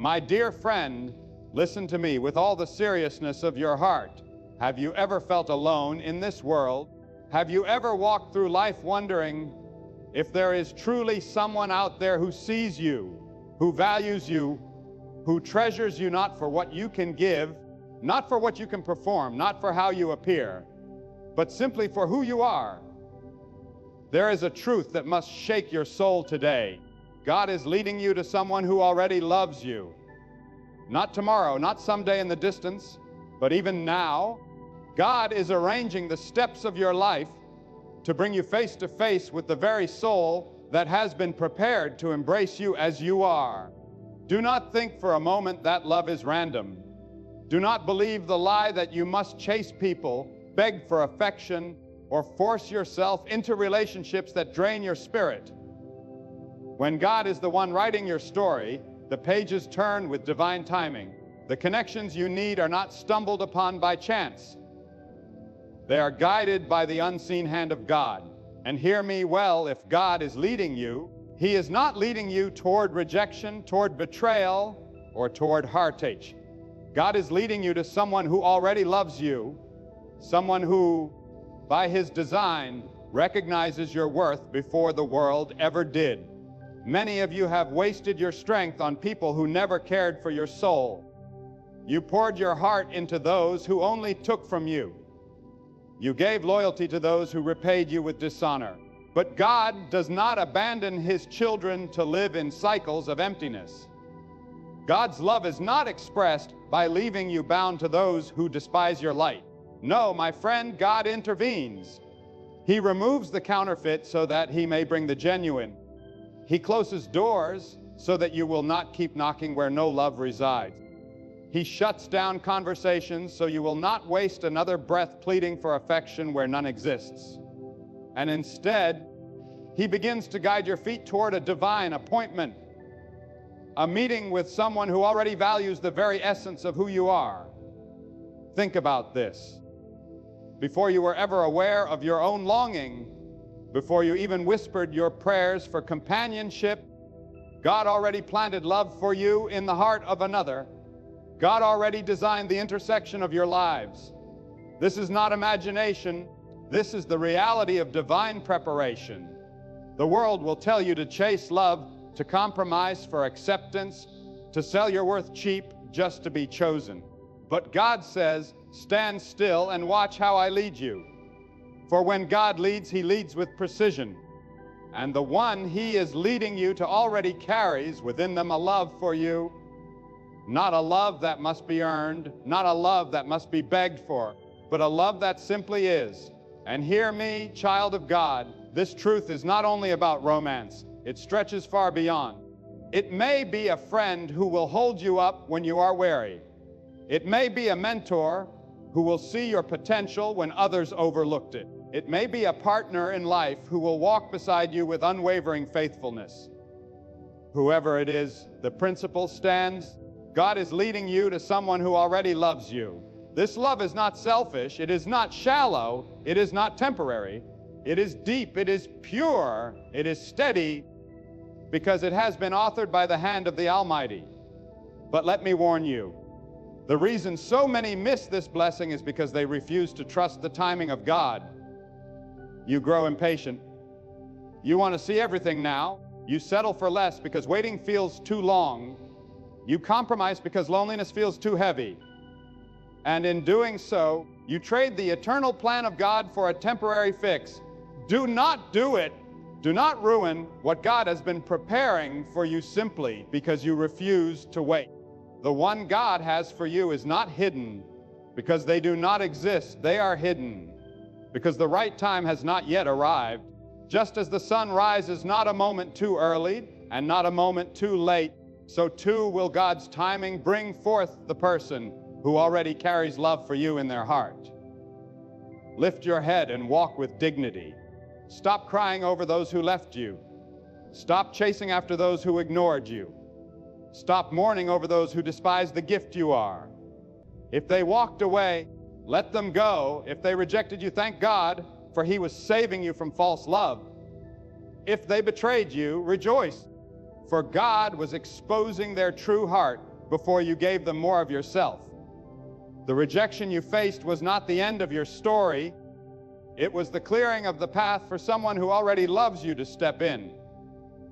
My dear friend, listen to me with all the seriousness of your heart. Have you ever felt alone in this world? Have you ever walked through life wondering if there is truly someone out there who sees you, who values you, who treasures you not for what you can give, not for what you can perform, not for how you appear, but simply for who you are? There is a truth that must shake your soul today. God is leading you to someone who already loves you. Not tomorrow, not someday in the distance, but even now. God is arranging the steps of your life to bring you face to face with the very soul that has been prepared to embrace you as you are. Do not think for a moment that love is random. Do not believe the lie that you must chase people, beg for affection, or force yourself into relationships that drain your spirit. When God is the one writing your story, the pages turn with divine timing. The connections you need are not stumbled upon by chance. They are guided by the unseen hand of God. And hear me well, if God is leading you, He is not leading you toward rejection, toward betrayal, or toward heartache. God is leading you to someone who already loves you, someone who, by His design, recognizes your worth before the world ever did. Many of you have wasted your strength on people who never cared for your soul. You poured your heart into those who only took from you. You gave loyalty to those who repaid you with dishonor. But God does not abandon His children to live in cycles of emptiness. God's love is not expressed by leaving you bound to those who despise your light. No, my friend, God intervenes. He removes the counterfeit so that He may bring the genuine. He closes doors so that you will not keep knocking where no love resides. He shuts down conversations so you will not waste another breath pleading for affection where none exists. And instead, He begins to guide your feet toward a divine appointment, a meeting with someone who already values the very essence of who you are. Think about this. Before you were ever aware of your own longing, before you even whispered your prayers for companionship, God already planted love for you in the heart of another. God already designed the intersection of your lives. This is not imagination. This is the reality of divine preparation. The world will tell you to chase love, to compromise for acceptance, to sell your worth cheap just to be chosen. But God says, stand still and watch how I lead you. For when God leads, He leads with precision. And the one He is leading you to already carries within them a love for you. Not a love that must be earned, not a love that must be begged for, but a love that simply is. And hear me, child of God, this truth is not only about romance, it stretches far beyond. It may be a friend who will hold you up when you are weary. It may be a mentor who will see your potential when others overlooked it. It may be a partner in life who will walk beside you with unwavering faithfulness. Whoever it is, the principle stands. God is leading you to someone who already loves you. This love is not selfish, it is not shallow, it is not temporary, it is deep, it is pure, it is steady, because it has been authored by the hand of the Almighty. But let me warn you, the reason so many miss this blessing is because they refuse to trust the timing of God. You grow impatient. You want to see everything now. You settle for less because waiting feels too long. You compromise because loneliness feels too heavy. And in doing so, you trade the eternal plan of God for a temporary fix. Do not do it. Do not ruin what God has been preparing for you simply because you refuse to wait. The one God has for you is not hidden because they do not exist. They are hidden because the right time has not yet arrived. Just as the sun rises not a moment too early and not a moment too late, so too will God's timing bring forth the person who already carries love for you in their heart. Lift your head and walk with dignity. Stop crying over those who left you. Stop chasing after those who ignored you. Stop mourning over those who despise the gift you are. If they walked away, let them go. If they rejected you, thank God, for He was saving you from false love. If they betrayed you, rejoice, for God was exposing their true heart before you gave them more of yourself. The rejection you faced was not the end of your story. It was the clearing of the path for someone who already loves you to step in.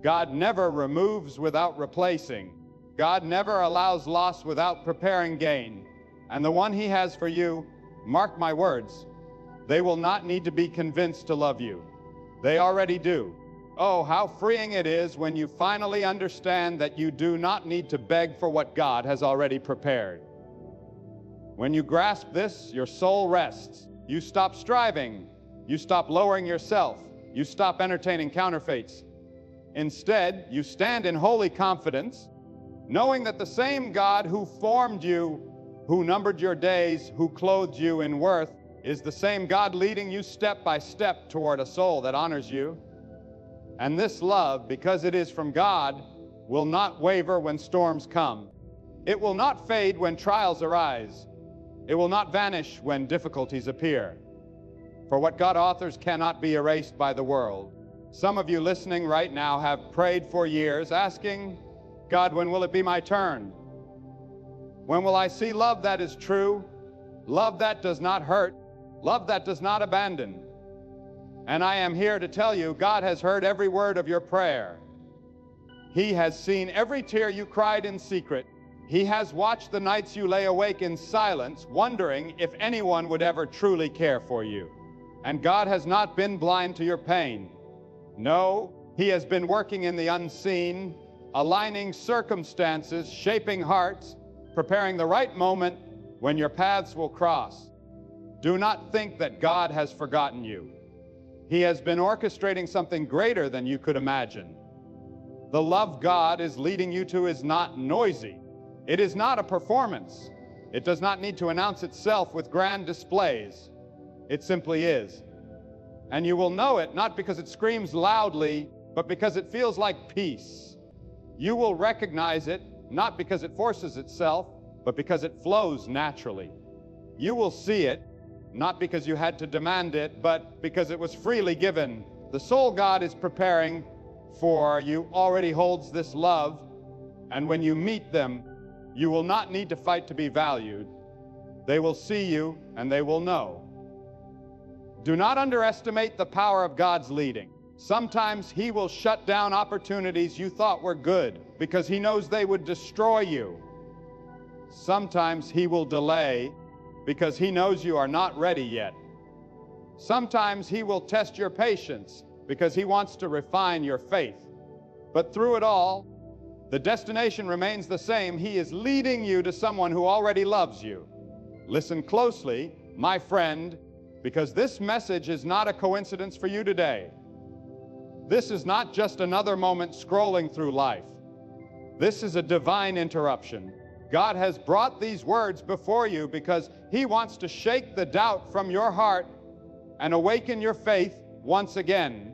God never removes without replacing. God never allows loss without preparing gain. And the one He has for you, mark my words, they will not need to be convinced to love you. They already do. Oh, how freeing it is when you finally understand that you do not need to beg for what God has already prepared. When you grasp this, your soul rests. You stop striving. You stop lowering yourself. You stop entertaining counterfeits. Instead, you stand in holy confidence, knowing that the same God who formed you, who numbered your days, who clothed you in worth, is the same God leading you step by step toward a soul that honors you. And this love, because it is from God, will not waver when storms come. It will not fade when trials arise. It will not vanish when difficulties appear. For what God authors cannot be erased by the world. Some of you listening right now have prayed for years, asking, God, when will it be my turn? When will I see love that is true, love that does not hurt, love that does not abandon? And I am here to tell you, God has heard every word of your prayer. He has seen every tear you cried in secret. He has watched the nights you lay awake in silence, wondering if anyone would ever truly care for you. And God has not been blind to your pain. No, He has been working in the unseen, aligning circumstances, shaping hearts, preparing the right moment when your paths will cross. Do not think that God has forgotten you. He has been orchestrating something greater than you could imagine. The love God is leading you to is not noisy. It is not a performance. It does not need to announce itself with grand displays. It simply is. And you will know it not because it screams loudly, but because it feels like peace. You will recognize it not because it forces itself, but because it flows naturally. You will see it not because you had to demand it, but because it was freely given. The soul God is preparing for you already holds this love, and when you meet them, you will not need to fight to be valued. They will see you and they will know. Do not underestimate the power of God's leading. Sometimes He will shut down opportunities you thought were good because He knows they would destroy you. Sometimes He will delay because He knows you are not ready yet. Sometimes He will test your patience because He wants to refine your faith. But through it all, the destination remains the same. He is leading you to someone who already loves you. Listen closely, my friend, because this message is not a coincidence for you today. This is not just another moment scrolling through life. This is a divine interruption. God has brought these words before you because He wants to shake the doubt from your heart and awaken your faith once again.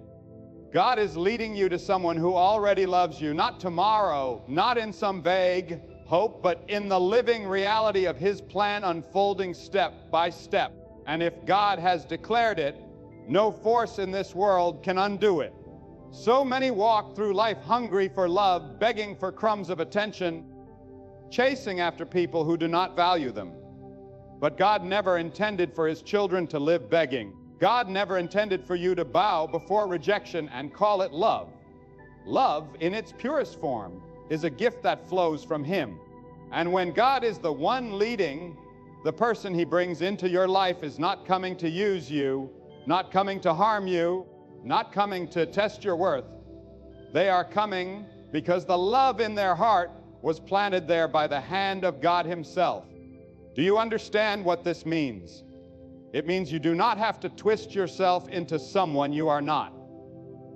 God is leading you to someone who already loves you, not tomorrow, not in some vague hope, but in the living reality of His plan unfolding step by step. And if God has declared it, no force in this world can undo it. So many walk through life hungry for love, begging for crumbs of attention, chasing after people who do not value them. But God never intended for His children to live begging. God never intended for you to bow before rejection and call it love. Love, in its purest form, is a gift that flows from Him. And when God is the one leading, the person He brings into your life is not coming to use you, not coming to harm you, not coming to test your worth. They are coming because the love in their heart was planted there by the hand of God Himself. Do you understand what this means? It means you do not have to twist yourself into someone you are not.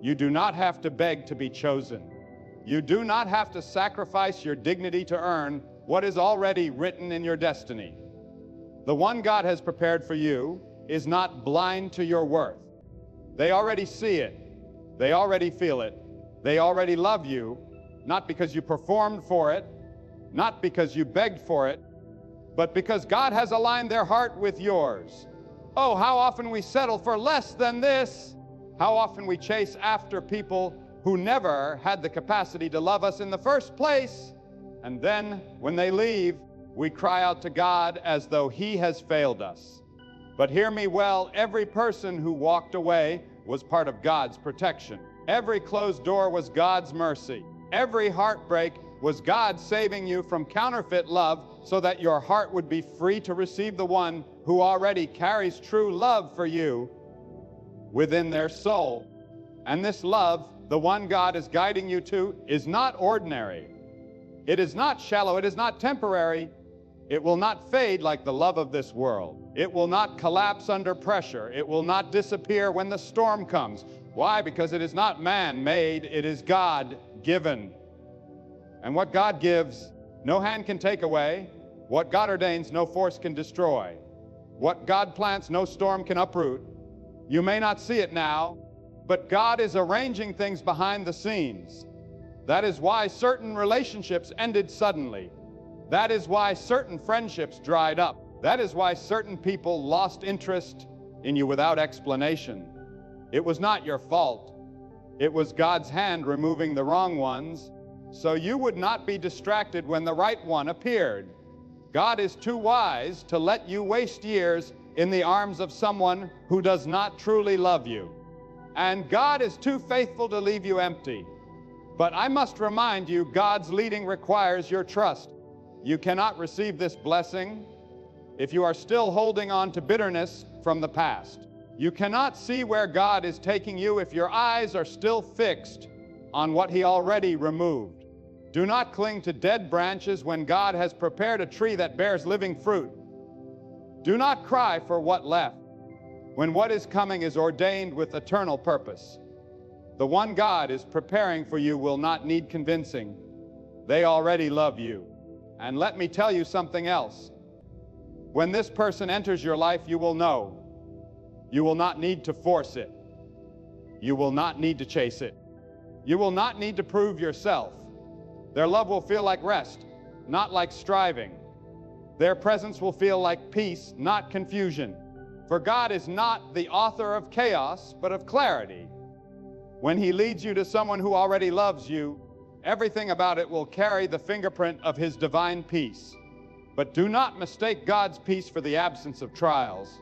You do not have to beg to be chosen. You do not have to sacrifice your dignity to earn what is already written in your destiny. The one God has prepared for you is not blind to your worth. They already see it. They already feel it. They already love you, not because you performed for it, not because you begged for it, but because God has aligned their heart with yours. Oh, how often we settle for less than this. How often we chase after people who never had the capacity to love us in the first place. And then, when they leave, we cry out to God as though He has failed us. But hear me well, every person who walked away was part of God's protection. Every closed door was God's mercy. Every heartbreak was God saving you from counterfeit love so that your heart would be free to receive the one who already carries true love for you within their soul. And this love, the one God is guiding you to, is not ordinary. It is not shallow. It is not temporary. It will not fade like the love of this world. It will not collapse under pressure. It will not disappear when the storm comes. Why? Because it is not man-made. It is God-given. And what God gives, no hand can take away. What God ordains, no force can destroy. What God plants, no storm can uproot. You may not see it now, but God is arranging things behind the scenes. That is why certain relationships ended suddenly. That is why certain friendships dried up. That is why certain people lost interest in you without explanation. It was not your fault. It was God's hand removing the wrong ones, so you would not be distracted when the right one appeared. God is too wise to let you waste years in the arms of someone who does not truly love you. And God is too faithful to leave you empty. But I must remind you, God's leading requires your trust. You cannot receive this blessing if you are still holding on to bitterness from the past. You cannot see where God is taking you if your eyes are still fixed on what He already removed. Do not cling to dead branches when God has prepared a tree that bears living fruit. Do not cry for what left when what is coming is ordained with eternal purpose. The one God is preparing for you will not need convincing. They already love you. And let me tell you something else. When this person enters your life, you will know. You will not need to force it. You will not need to chase it. You will not need to prove yourself. Their love will feel like rest, not like striving. Their presence will feel like peace, not confusion. For God is not the author of chaos, but of clarity. When He leads you to someone who already loves you, everything about it will carry the fingerprint of His divine peace. But do not mistake God's peace for the absence of trials.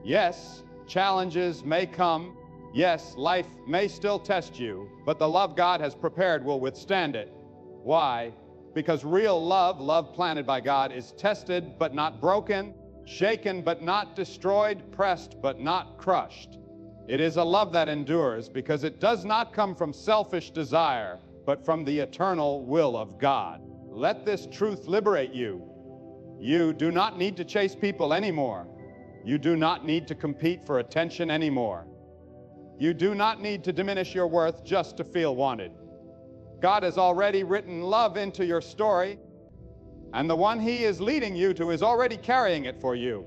Yes, challenges may come. Yes, life may still test you, but the love God has prepared will withstand it. Why? Because real love, love planted by God, is tested but not broken, shaken but not destroyed, pressed but not crushed. It is a love that endures because it does not come from selfish desire, but from the eternal will of God. Let this truth liberate you. You do not need to chase people anymore. You do not need to compete for attention anymore. You do not need to diminish your worth just to feel wanted. God has already written love into your story, and the one He is leading you to is already carrying it for you.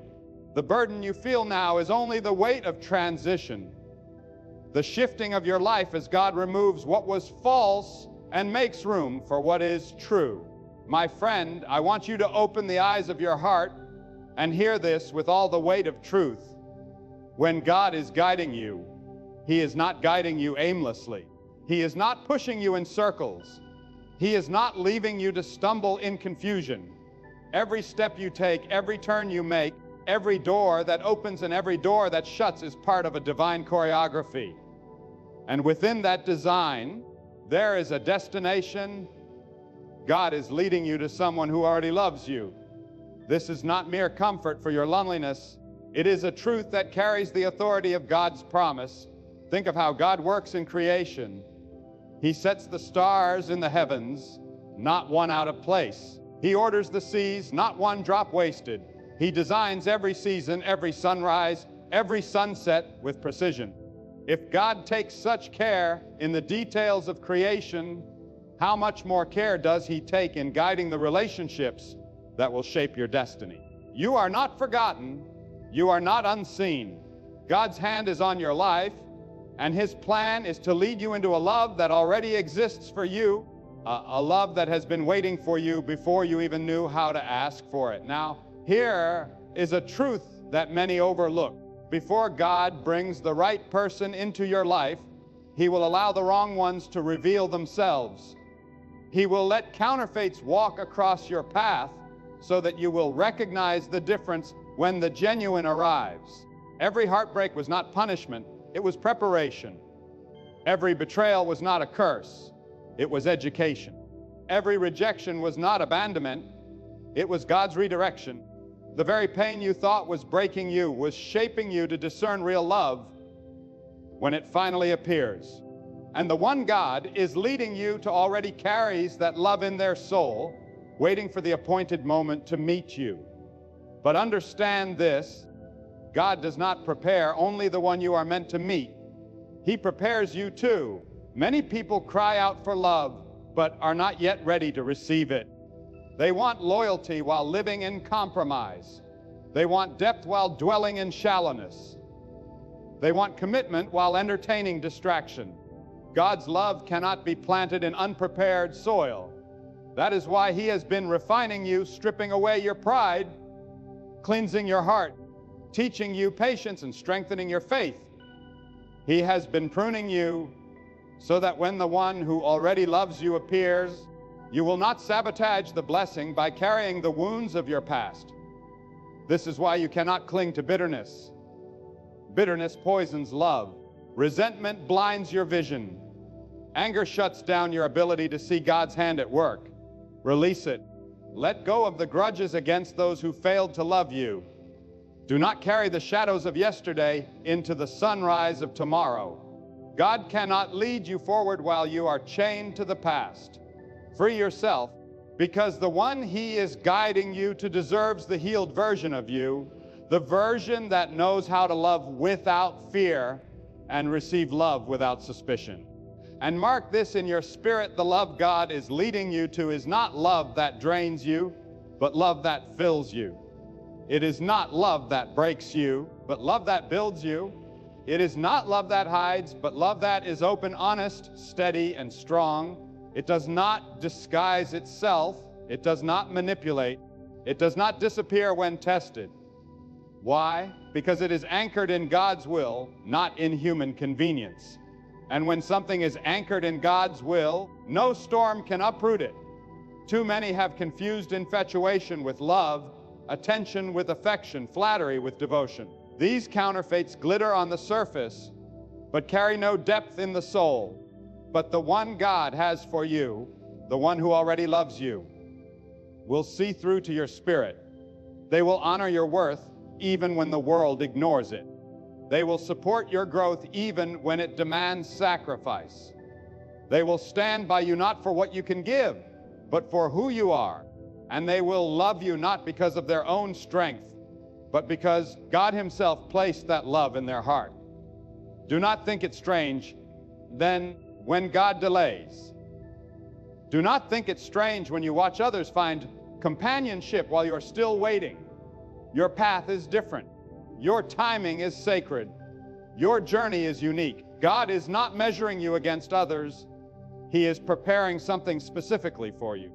The burden you feel now is only the weight of transition, the shifting of your life as God removes what was false and makes room for what is true. My friend, I want you to open the eyes of your heart and hear this with all the weight of truth. When God is guiding you, He is not guiding you aimlessly. He is not pushing you in circles. He is not leaving you to stumble in confusion. Every step you take, every turn you make, every door that opens and every door that shuts is part of a divine choreography. And within that design, there is a destination. God is leading you to someone who already loves you. This is not mere comfort for your loneliness. It is a truth that carries the authority of God's promise. Think of how God works in creation. He sets the stars in the heavens, not one out of place. He orders the seas, not one drop wasted. He designs every season, every sunrise, every sunset with precision. If God takes such care in the details of creation, how much more care does He take in guiding the relationships that will shape your destiny? You are not forgotten. You are not unseen. God's hand is on your life, and His plan is to lead you into a love that already exists for you, a love that has been waiting for you before you even knew how to ask for it. Now, here is a truth that many overlook. Before God brings the right person into your life, He will allow the wrong ones to reveal themselves. He will let counterfeits walk across your path so that you will recognize the difference when the genuine arrives. Every heartbreak was not punishment, it was preparation. Every betrayal was not a curse, it was education. Every rejection was not abandonment, it was God's redirection. The very pain you thought was breaking you was shaping you to discern real love when it finally appears. And the one God is leading you to already carries that love in their soul, waiting for the appointed moment to meet you. But understand this, God does not prepare only the one you are meant to meet. He prepares you too. Many people cry out for love, but are not yet ready to receive it. They want loyalty while living in compromise. They want depth while dwelling in shallowness. They want commitment while entertaining distraction. God's love cannot be planted in unprepared soil. That is why He has been refining you, stripping away your pride, cleansing your heart, teaching you patience and strengthening your faith. He has been pruning you so that when the one who already loves you appears, you will not sabotage the blessing by carrying the wounds of your past. This is why you cannot cling to bitterness. Bitterness poisons love. Resentment blinds your vision. Anger shuts down your ability to see God's hand at work. Release it. Let go of the grudges against those who failed to love you. Do not carry the shadows of yesterday into the sunrise of tomorrow. God cannot lead you forward while you are chained to the past. Free yourself, because the one He is guiding you to deserves the healed version of you, the version that knows how to love without fear and receive love without suspicion. And mark this in your spirit: the love God is leading you to is not love that drains you, but love that fills you. It is not love that breaks you, but love that builds you. It is not love that hides, but love that is open, honest, steady, and strong. It does not disguise itself. It does not manipulate. It does not disappear when tested. Why? Because it is anchored in God's will, not in human convenience. And when something is anchored in God's will, no storm can uproot it. Too many have confused infatuation with love, attention with affection, flattery with devotion. These counterfeits glitter on the surface, but carry no depth in the soul. But the one God has for you, the one who already loves you, will see through to your spirit. They will honor your worth even when the world ignores it. They will support your growth even when it demands sacrifice. They will stand by you not for what you can give, but for who you are. And they will love you not because of their own strength, but because God Himself placed that love in their heart. Do not think it strange then when God delays. Do not think it strange when you watch others find companionship while you're still waiting. Your path is different. Your timing is sacred. Your journey is unique. God is not measuring you against others. He is preparing something specifically for you.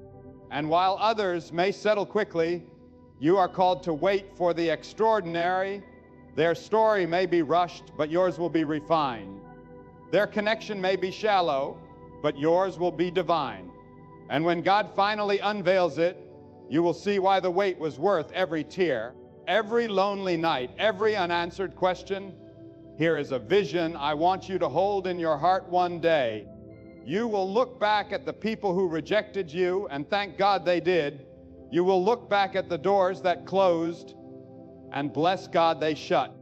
And while others may settle quickly, you are called to wait for the extraordinary. Their story may be rushed, but yours will be refined. Their connection may be shallow, but yours will be divine. And when God finally unveils it, you will see why the wait was worth every tear, every lonely night, every unanswered question. Here is a vision I want you to hold in your heart one day. You will look back at the people who rejected you, and thank God they did. You will look back at the doors that closed, and bless God they shut.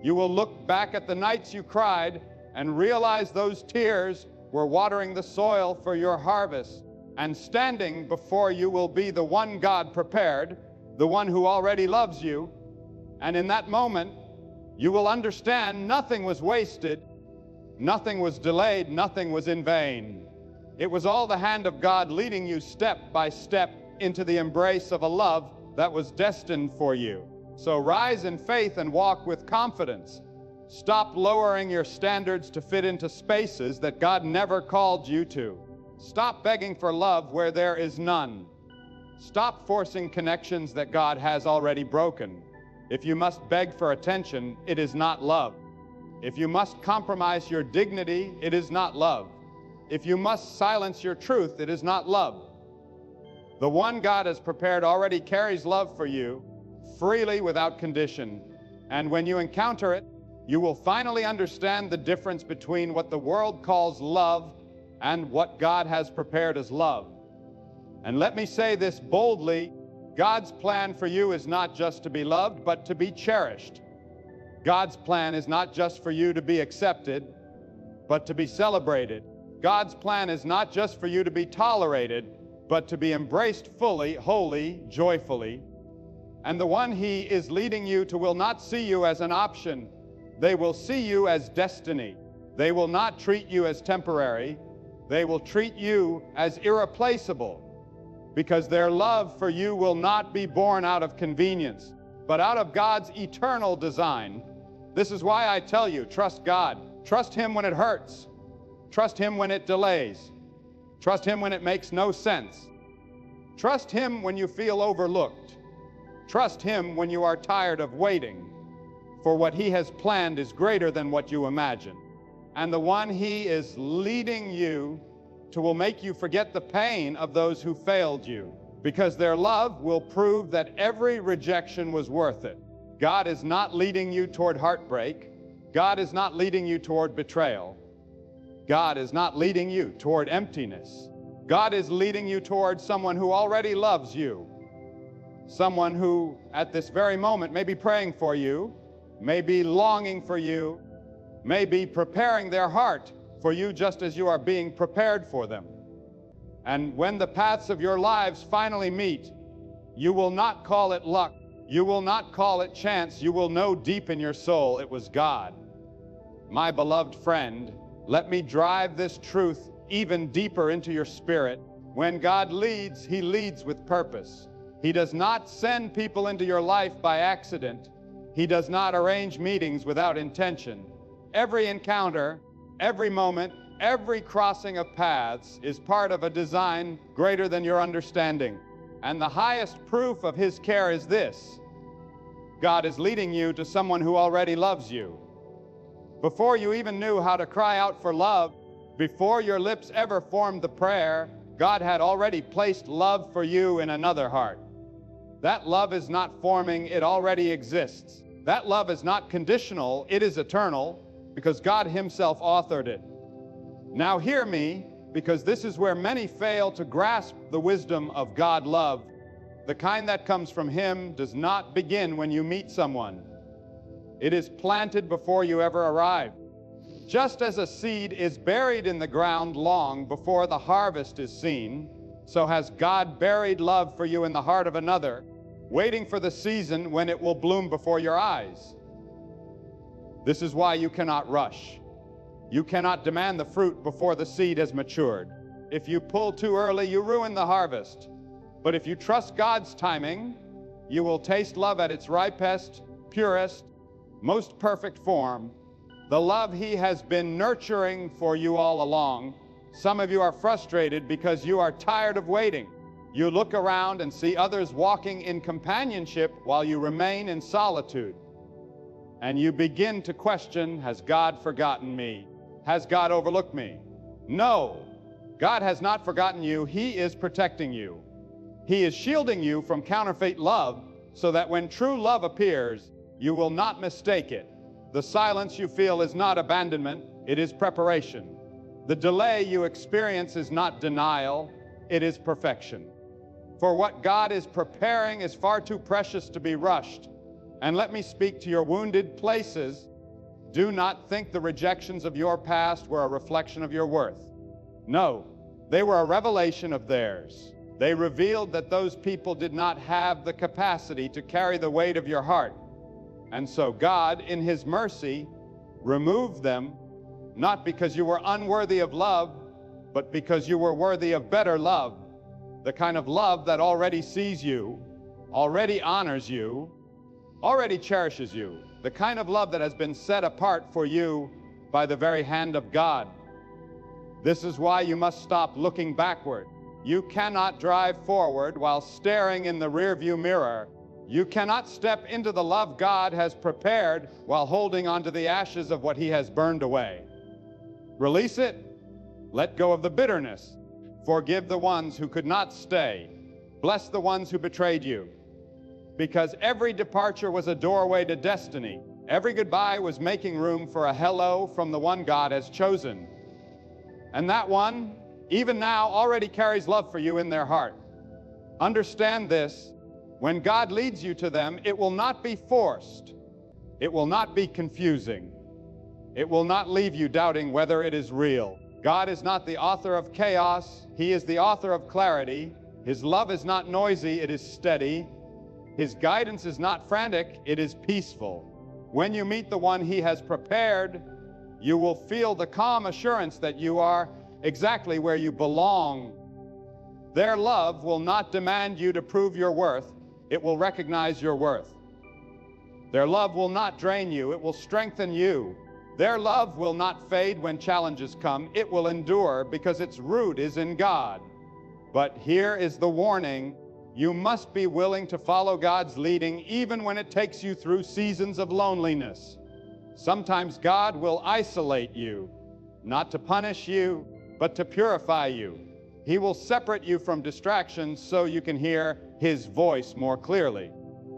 You will look back at the nights you cried, and realize those tears were watering the soil for your harvest. And standing before you will be the one God prepared, the one who already loves you. And in that moment, you will understand nothing was wasted, nothing was delayed, nothing was in vain. It was all the hand of God leading you step by step into the embrace of a love that was destined for you. So rise in faith and walk with confidence. Stop lowering your standards to fit into spaces that God never called you to. Stop begging for love where there is none. Stop forcing connections that God has already broken. If you must beg for attention, it is not love. If you must compromise your dignity, it is not love. If you must silence your truth, it is not love. The one God has prepared already carries love for you, freely without condition. And when you encounter it, you will finally understand the difference between what the world calls love and what God has prepared as love. And let me say this boldly, God's plan for you is not just to be loved, but to be cherished. God's plan is not just for you to be accepted, but to be celebrated. God's plan is not just for you to be tolerated, but to be embraced fully, wholly, joyfully. And the one He is leading you to will not see you as an option. They will see you as destiny. They will not treat you as temporary. They will treat you as irreplaceable, because their love for you will not be born out of convenience, but out of God's eternal design. This is why I tell you, trust God. Trust Him when it hurts. Trust Him when it delays. Trust Him when it makes no sense. Trust Him when you feel overlooked. Trust Him when you are tired of waiting, for what He has planned is greater than what you imagine. And the one He is leading you to will make you forget the pain of those who failed you, because their love will prove that every rejection was worth it. God is not leading you toward heartbreak. God is not leading you toward betrayal. God is not leading you toward emptiness. God is leading you toward someone who already loves you. Someone who, at this very moment, may be praying for you, may be longing for you, may be preparing their heart for you just as you are being prepared for them. And when the paths of your lives finally meet, you will not call it luck. You will not call it chance. You will know deep in your soul it was God. My beloved friend, let me drive this truth even deeper into your spirit. When God leads, He leads with purpose. He does not send people into your life by accident. He does not arrange meetings without intention. Every encounter, every moment, every crossing of paths is part of a design greater than your understanding. And the highest proof of His care is this: God is leading you to someone who already loves you. Before you even knew how to cry out for love, before your lips ever formed the prayer, God had already placed love for you in another heart. That love is not forming, it already exists. That love is not conditional, it is eternal, because God Himself authored it. Now hear me, because this is where many fail to grasp the wisdom of God love. The kind that comes from Him does not begin when you meet someone. It is planted before you ever arrive. Just as a seed is buried in the ground long before the harvest is seen, so has God buried love for you in the heart of another, waiting for the season when it will bloom before your eyes. This is why you cannot rush. You cannot demand the fruit before the seed has matured. If you pull too early, you ruin the harvest. But if you trust God's timing, you will taste love at its ripest, purest, most perfect form, the love He has been nurturing for you all along. Some of you are frustrated because you are tired of waiting. You look around and see others walking in companionship while you remain in solitude. And you begin to question, has God forgotten me? Has God overlooked me? No, God has not forgotten you. He is protecting you. He is shielding you from counterfeit love so that when true love appears, you will not mistake it. The silence you feel is not abandonment, it is preparation. The delay you experience is not denial, it is perfection. For what God is preparing is far too precious to be rushed. And let me speak to your wounded places. Do not think the rejections of your past were a reflection of your worth. No, they were a revelation of theirs. They revealed that those people did not have the capacity to carry the weight of your heart. And so God, in His mercy, removed them, not because you were unworthy of love, but because you were worthy of better love, the kind of love that already sees you, already honors you, already cherishes you, the kind of love that has been set apart for you by the very hand of God. This is why you must stop looking backward. You cannot drive forward while staring in the rearview mirror. You cannot step into the love God has prepared while holding on to the ashes of what He has burned away. Release it, Let go of the bitterness. Forgive the ones who could not stay. Bless the ones who betrayed you. Because every departure was a doorway to destiny. Every goodbye was making room for a hello from the one God has chosen. And that one, even now, already carries love for you in their heart. Understand this: when God leads you to them, it will not be forced. It will not be confusing. It will not leave you doubting whether it is real. God is not the author of chaos. He is the author of clarity. His love is not noisy, it is steady. His guidance is not frantic, it is peaceful. When you meet the one He has prepared, you will feel the calm assurance that you are exactly where you belong. Their love will not demand you to prove your worth. It will recognize your worth. Their love will not drain you. It will strengthen you. Their love will not fade when challenges come. It will endure because its root is in God. But here is the warning: you must be willing to follow God's leading even when it takes you through seasons of loneliness. Sometimes God will isolate you, not to punish you, but to purify you. He will separate you from distractions so you can hear His voice more clearly.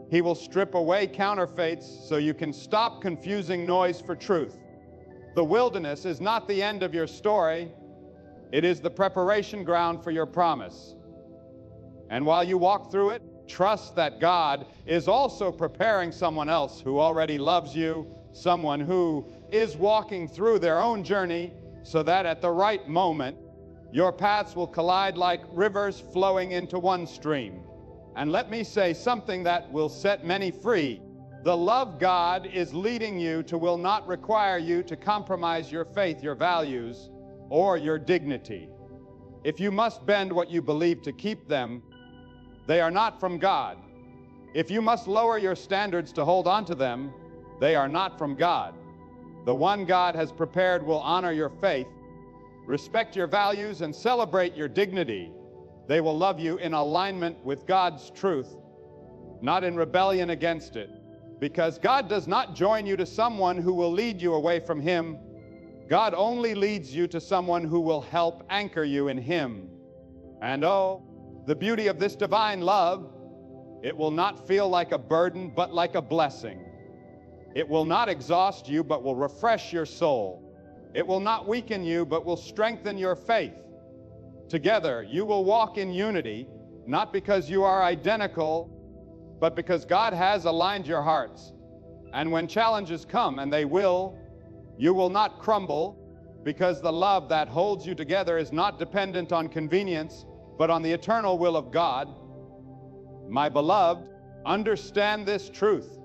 He will strip away counterfeits so you can stop confusing noise for truth. The wilderness is not the end of your story. It is the preparation ground for your promise. And while you walk through it, trust that God is also preparing someone else who already loves you, someone who is walking through their own journey, so that at the right moment, your paths will collide like rivers flowing into one stream. And let me say something that will set many free. The love God is leading you to will not require you to compromise your faith, your values, or your dignity. If you must bend what you believe to keep them, they are not from God. If you must lower your standards to hold on to them, they are not from God. The one God has prepared will honor your faith, respect your values, and celebrate your dignity. They will love you in alignment with God's truth, not in rebellion against it. Because God does not join you to someone who will lead you away from Him. God only leads you to someone who will help anchor you in Him. And oh, the beauty of this divine love: it will not feel like a burden, but like a blessing. It will not exhaust you, but will refresh your soul. It will not weaken you, but will strengthen your faith. Together, you will walk in unity, not because you are identical, but because God has aligned your hearts. And when challenges come, and they will, you will not crumble, because the love that holds you together is not dependent on convenience, but on the eternal will of God. My beloved, understand this truth.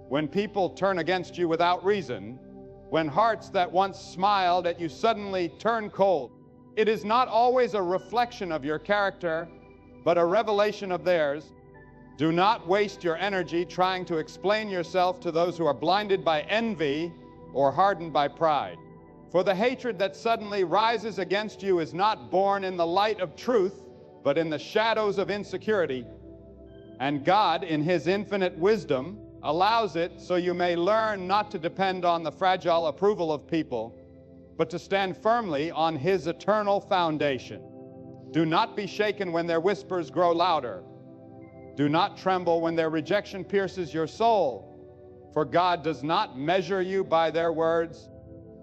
When people turn against you without reason, when hearts that once smiled at you suddenly turn cold, it is not always a reflection of your character, but a revelation of theirs. Do not waste your energy trying to explain yourself to those who are blinded by envy or hardened by pride. For the hatred that suddenly rises against you is not born in the light of truth, but in the shadows of insecurity. And God, in His infinite wisdom, allows it so you may learn not to depend on the fragile approval of people, but to stand firmly on His eternal foundation. Do not be shaken when their whispers grow louder. Do not tremble when their rejection pierces your soul, for God does not measure you by their words.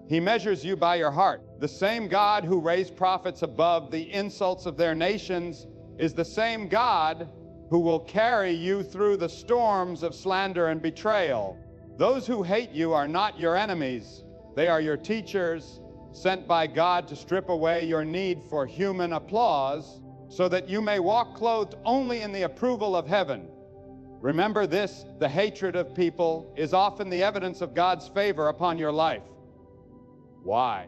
He measures you by your heart. The same God who raised prophets above the insults of their nations is the same God who will carry you through the storms of slander and betrayal. Those who hate you are not your enemies. They are your teachers, sent by God to strip away your need for human applause, so that you may walk clothed only in the approval of heaven. Remember this: the hatred of people is often the evidence of God's favor upon your life. Why?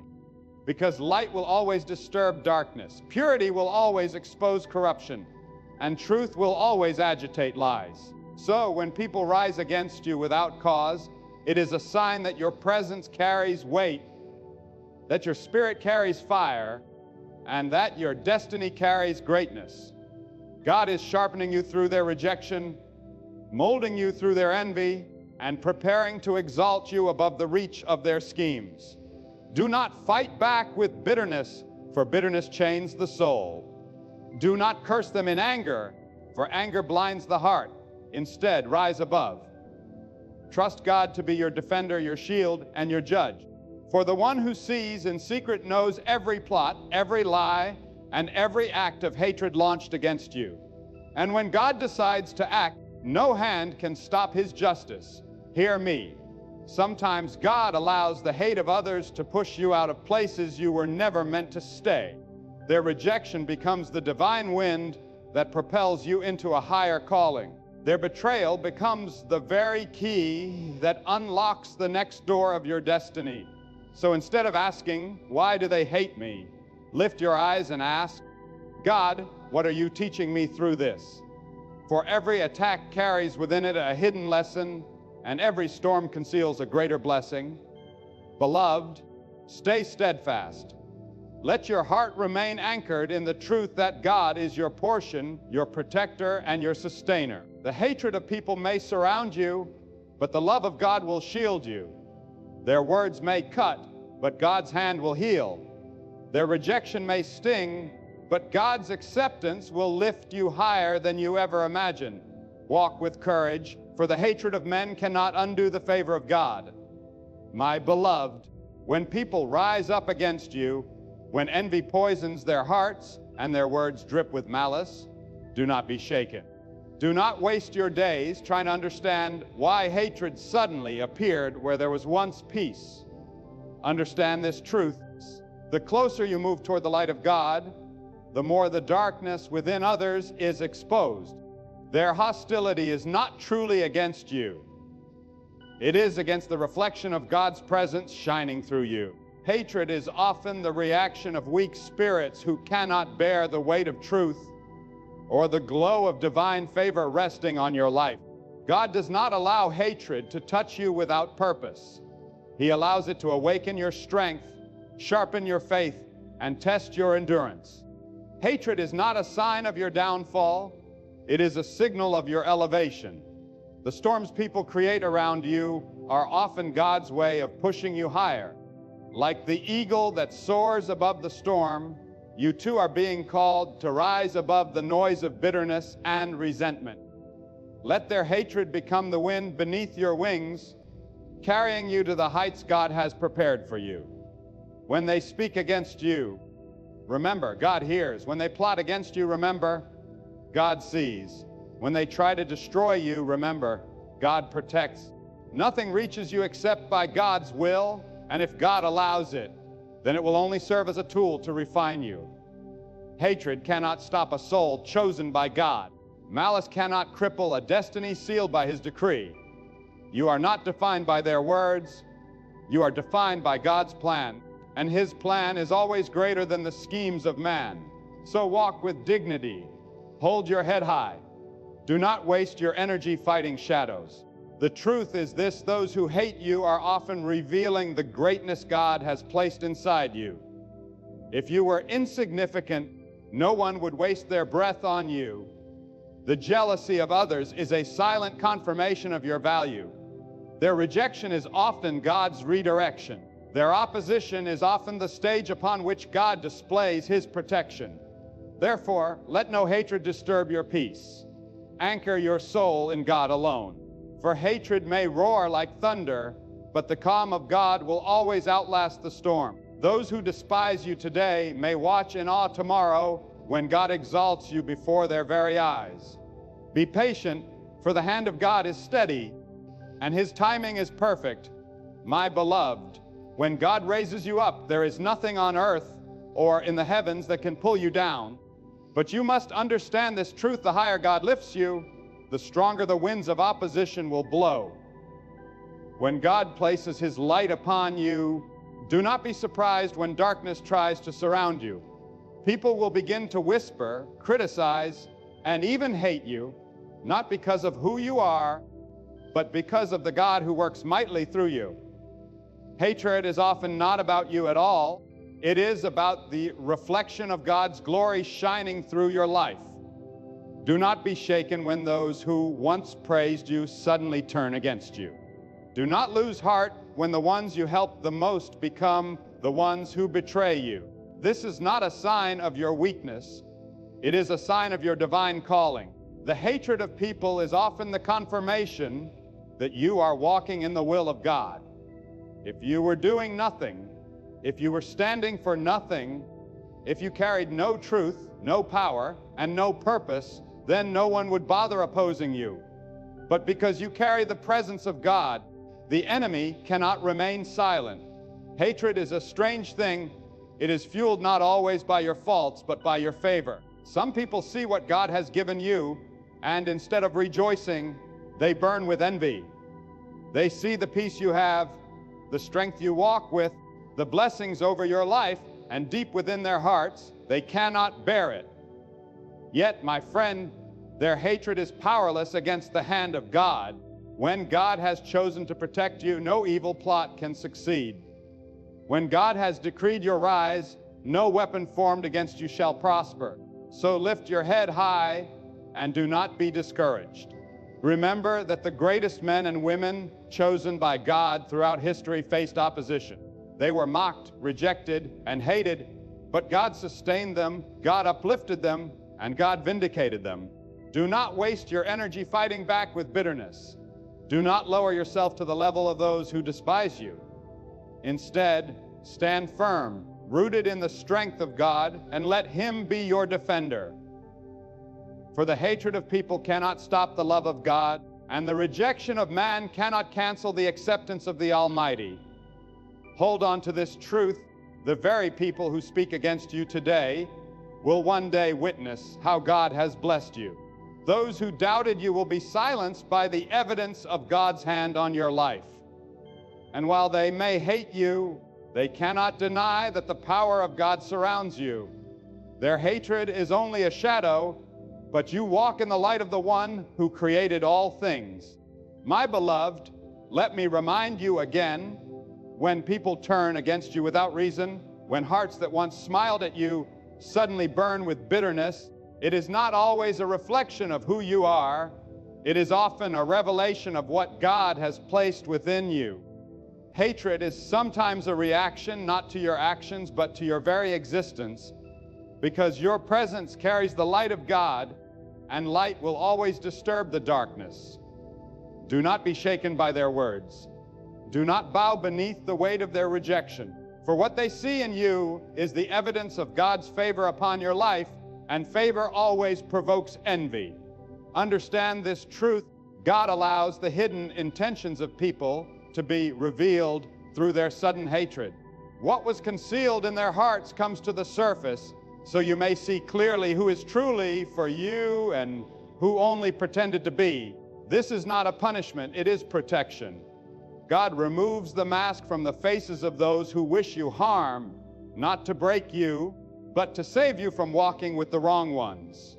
Because light will always disturb darkness, purity will always expose corruption, and truth will always agitate lies. So when people rise against you without cause, it is a sign that your presence carries weight, that your spirit carries fire, and that your destiny carries greatness. God is sharpening you through their rejection, molding you through their envy, and preparing to exalt you above the reach of their schemes. Do not fight back with bitterness, for bitterness chains the soul. Do not curse them in anger, for anger blinds the heart. Instead, rise above. Trust God to be your defender, your shield, and your judge. For the one who sees in secret knows every plot, every lie, and every act of hatred launched against you. And when God decides to act, no hand can stop his justice. Hear me. Sometimes God allows the hate of others to push you out of places you were never meant to stay. Their rejection becomes the divine wind that propels you into a higher calling. Their betrayal becomes the very key that unlocks the next door of your destiny. So instead of asking, "Why do they hate me?" lift your eyes and ask, "God, what are you teaching me through this?" For every attack carries within it a hidden lesson, and every storm conceals a greater blessing. Beloved, stay steadfast. Let your heart remain anchored in the truth that God is your portion, your protector, and your sustainer. The hatred of people may surround you, but the love of God will shield you. Their words may cut, but God's hand will heal. Their rejection may sting, but God's acceptance will lift you higher than you ever imagined. Walk with courage, for the hatred of men cannot undo the favor of God. My beloved, when people rise up against you, when envy poisons their hearts and their words drip with malice, do not be shaken. Do not waste your days trying to understand why hatred suddenly appeared where there was once peace. Understand this truth. The closer you move toward the light of God, the more the darkness within others is exposed. Their hostility is not truly against you. It is against the reflection of God's presence shining through you. Hatred is often the reaction of weak spirits who cannot bear the weight of truth or the glow of divine favor resting on your life. God does not allow hatred to touch you without purpose. He allows it to awaken your strength, sharpen your faith, and test your endurance. Hatred is not a sign of your downfall. It is a signal of your elevation. The storms people create around you are often God's way of pushing you higher. Like the eagle that soars above the storm, you too are being called to rise above the noise of bitterness and resentment. Let their hatred become the wind beneath your wings, carrying you to the heights God has prepared for you. When they speak against you, remember, God hears. When they plot against you, remember, God sees. When they try to destroy you, remember, God protects. Nothing reaches you except by God's will, and if God allows it, then it will only serve as a tool to refine you. Hatred cannot stop a soul chosen by God. Malice cannot cripple a destiny sealed by His decree. You are not defined by their words. You are defined by God's plan, and His plan is always greater than the schemes of man. So walk with dignity. Hold your head high. Do not waste your energy fighting shadows. The truth is this: those who hate you are often revealing the greatness God has placed inside you. If you were insignificant, no one would waste their breath on you. The jealousy of others is a silent confirmation of your value. Their rejection is often God's redirection. Their opposition is often the stage upon which God displays His protection. Therefore, let no hatred disturb your peace. Anchor your soul in God alone. For hatred may roar like thunder, but the calm of God will always outlast the storm. Those who despise you today may watch in awe tomorrow when God exalts you before their very eyes. Be patient, for the hand of God is steady, and His timing is perfect. My beloved, when God raises you up, there is nothing on earth or in the heavens that can pull you down. But you must understand this truth: the higher God lifts you, the stronger the winds of opposition will blow. When God places His light upon you, do not be surprised when darkness tries to surround you. People will begin to whisper, criticize, and even hate you, not because of who you are, but because of the God who works mightily through you. Hatred is often not about you at all. It is about the reflection of God's glory shining through your life. Do not be shaken when those who once praised you suddenly turn against you. Do not lose heart when the ones you helped the most become the ones who betray you. This is not a sign of your weakness. It is a sign of your divine calling. The hatred of people is often the confirmation that you are walking in the will of God. If you were doing nothing, if you were standing for nothing, if you carried no truth, no power, and no purpose, then no one would bother opposing you. But because you carry the presence of God, the enemy cannot remain silent. Hatred is a strange thing. It is fueled not always by your faults, but by your favor. Some people see what God has given you, and instead of rejoicing, they burn with envy. They see the peace you have, the strength you walk with, the blessings over your life, and deep within their hearts, they cannot bear it. Yet, my friend, their hatred is powerless against the hand of God. When God has chosen to protect you, no evil plot can succeed. When God has decreed your rise, no weapon formed against you shall prosper. So lift your head high and do not be discouraged. Remember that the greatest men and women chosen by God throughout history faced opposition. They were mocked, rejected, and hated, but God sustained them, God uplifted them, and God vindicated them. Do not waste your energy fighting back with bitterness. Do not lower yourself to the level of those who despise you. Instead, stand firm, rooted in the strength of God, and let Him be your defender. For the hatred of people cannot stop the love of God, and the rejection of man cannot cancel the acceptance of the Almighty. Hold on to this truth. The very people who speak against you today will one day witness how God has blessed you. Those who doubted you will be silenced by the evidence of God's hand on your life. And while they may hate you, they cannot deny that the power of God surrounds you. Their hatred is only a shadow, but you walk in the light of the one who created all things. My beloved, let me remind you again, when people turn against you without reason, when hearts that once smiled at you suddenly burn with bitterness, it is not always a reflection of who you are. It is often a revelation of what God has placed within you. Hatred is sometimes a reaction not to your actions, but to your very existence, because your presence carries the light of God, and light will always disturb the darkness. Do not be shaken by their words. Do not bow beneath the weight of their rejection, for what they see in you is the evidence of God's favor upon your life, and favor always provokes envy. Understand this truth. God allows the hidden intentions of people to be revealed through their sudden hatred. What was concealed in their hearts comes to the surface, so you may see clearly who is truly for you and who only pretended to be. This is not a punishment, it is protection. God removes the mask from the faces of those who wish you harm, not to break you, but to save you from walking with the wrong ones.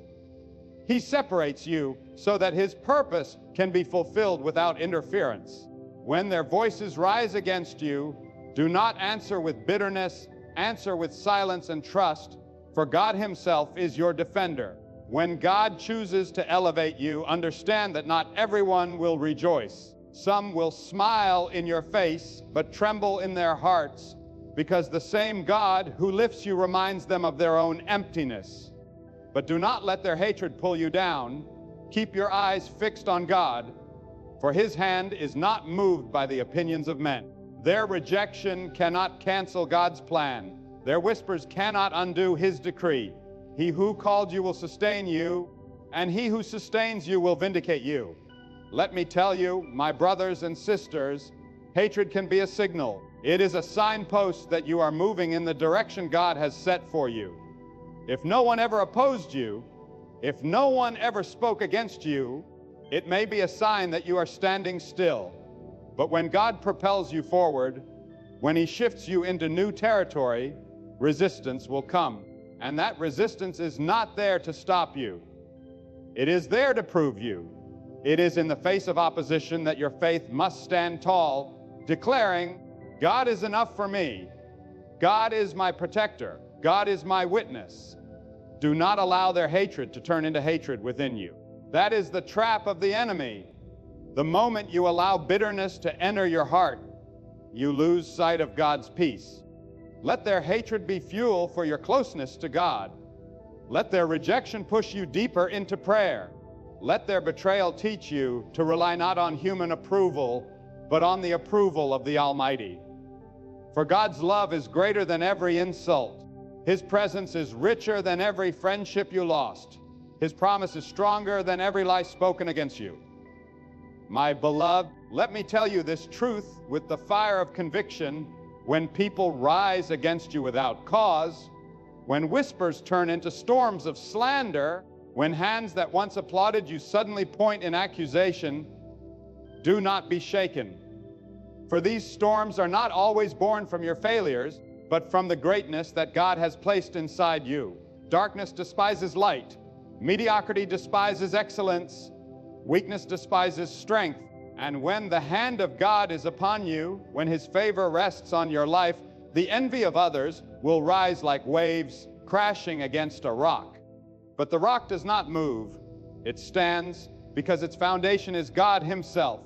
He separates you so that His purpose can be fulfilled without interference. When their voices rise against you, do not answer with bitterness, answer with silence and trust, for God Himself is your defender. When God chooses to elevate you, understand that not everyone will rejoice. Some will smile in your face, but tremble in their hearts, because the same God who lifts you reminds them of their own emptiness. But do not let their hatred pull you down. Keep your eyes fixed on God, for His hand is not moved by the opinions of men. Their rejection cannot cancel God's plan. Their whispers cannot undo His decree. He who called you will sustain you, and He who sustains you will vindicate you. Let me tell you, my brothers and sisters, hatred can be a signal. It is a signpost that you are moving in the direction God has set for you. If no one ever opposed you, if no one ever spoke against you, it may be a sign that you are standing still. But when God propels you forward, when He shifts you into new territory, resistance will come. And that resistance is not there to stop you. It is there to prove you. It is in the face of opposition that your faith must stand tall, declaring, God is enough for me. God is my protector. God is my witness. Do not allow their hatred to turn into hatred within you. That is the trap of the enemy. The moment you allow bitterness to enter your heart, you lose sight of God's peace. Let their hatred be fuel for your closeness to God. Let their rejection push you deeper into prayer. Let their betrayal teach you to rely not on human approval, but on the approval of the Almighty. For God's love is greater than every insult. His presence is richer than every friendship you lost. His promise is stronger than every lie spoken against you. My beloved, let me tell you this truth with the fire of conviction. When people rise against you without cause, when whispers turn into storms of slander, when hands that once applauded you suddenly point in accusation, do not be shaken. For these storms are not always born from your failures, but from the greatness that God has placed inside you. Darkness despises light. Mediocrity despises excellence. Weakness despises strength. And when the hand of God is upon you, when His favor rests on your life, the envy of others will rise like waves crashing against a rock. But the rock does not move. It stands because its foundation is God Himself.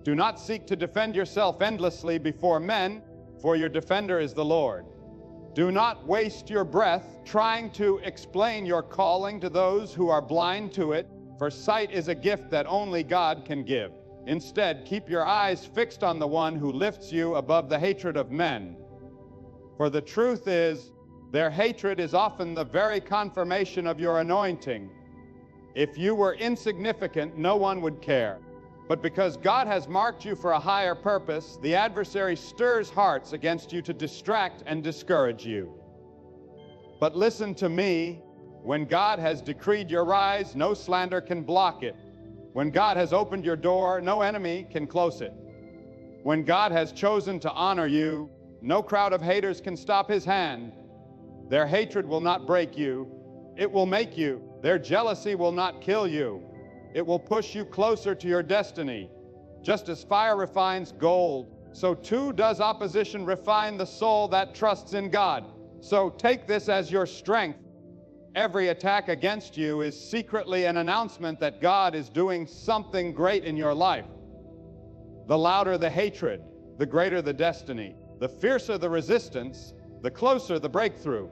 Do not seek to defend yourself endlessly before men, for your defender is the Lord. Do not waste your breath trying to explain your calling to those who are blind to it, for sight is a gift that only God can give. Instead, keep your eyes fixed on the one who lifts you above the hatred of men. For the truth is, their hatred is often the very confirmation of your anointing. If you were insignificant, no one would care. But because God has marked you for a higher purpose, the adversary stirs hearts against you to distract and discourage you. But listen to me. When God has decreed your rise, no slander can block it. When God has opened your door, no enemy can close it. When God has chosen to honor you, no crowd of haters can stop His hand. Their hatred will not break you. It will make you. Their jealousy will not kill you. It will push you closer to your destiny. Just as fire refines gold, so too does opposition refine the soul that trusts in God. So take this as your strength. Every attack against you is secretly an announcement that God is doing something great in your life. The louder the hatred, the greater the destiny. The fiercer the resistance, the closer the breakthrough.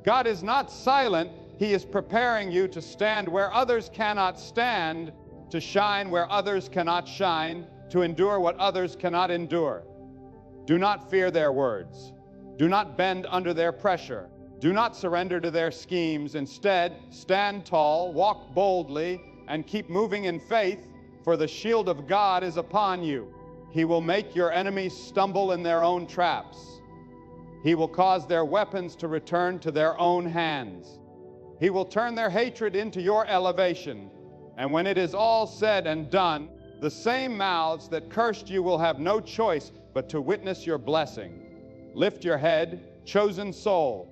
God is not silent. He is preparing you to stand where others cannot stand, to shine where others cannot shine, to endure what others cannot endure. Do not fear their words. Do not bend under their pressure. Do not surrender to their schemes. Instead, stand tall, walk boldly, and keep moving in faith, for the shield of God is upon you. He will make your enemies stumble in their own traps. He will cause their weapons to return to their own hands. He will turn their hatred into your elevation. And when it is all said and done, the same mouths that cursed you will have no choice but to witness your blessing. Lift your head, chosen soul.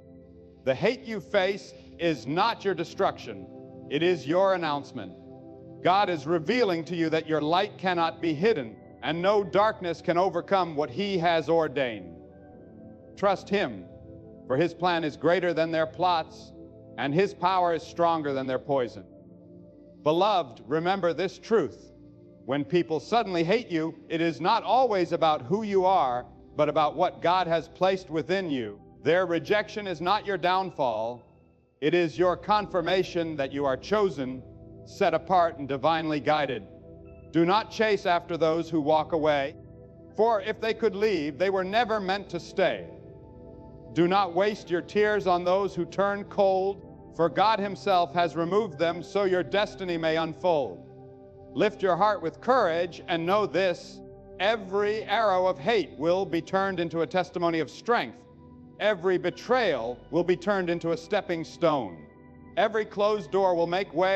The hate you face is not your destruction. It is your announcement. God is revealing to you that your light cannot be hidden, and no darkness can overcome what He has ordained. Trust Him, for His plan is greater than their plots, and His power is stronger than their poison. Beloved, remember this truth. When people suddenly hate you, it is not always about who you are, but about what God has placed within you. Their rejection is not your downfall. It is your confirmation that you are chosen, set apart, and divinely guided. Do not chase after those who walk away, for if they could leave, they were never meant to stay. Do not waste your tears on those who turn cold, for God Himself has removed them so your destiny may unfold. Lift your heart with courage and know this: every arrow of hate will be turned into a testimony of strength. Every betrayal will be turned into a stepping stone. Every closed door will make way